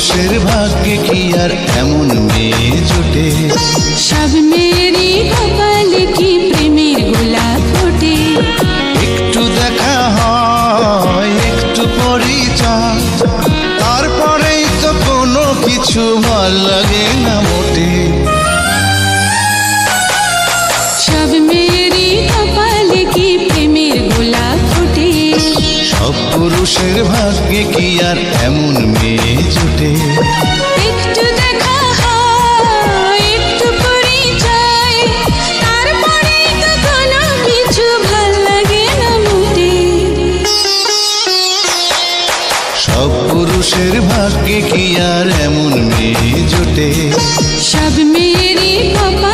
পুরুষের ভাগ্যে কি আর এমন মেয়ে জোটে? সব মেয়েরই কপালে কি প্রেমের গোলাপ ফোটে? একটু দেখা হয়, একটু পরিচয়, তারপরেই তো কোনো কিছু ভাল লাগে না মোটে। সব মেয়েরই কপালে কি প্রেমের গোলাপ ফোটে? সব পুরুষের ভাগ্যে কি আর এমন মেয়ে জোটে? একটু দেখা হয়, একটু পরিচয়, তারপরেই তো কোনো কিছু ভাল লাগে না মোটে। সব পুরুষের ভাগ্যে কি আর এমন মেয়ে জোটে? সব মেয়েরই কপালে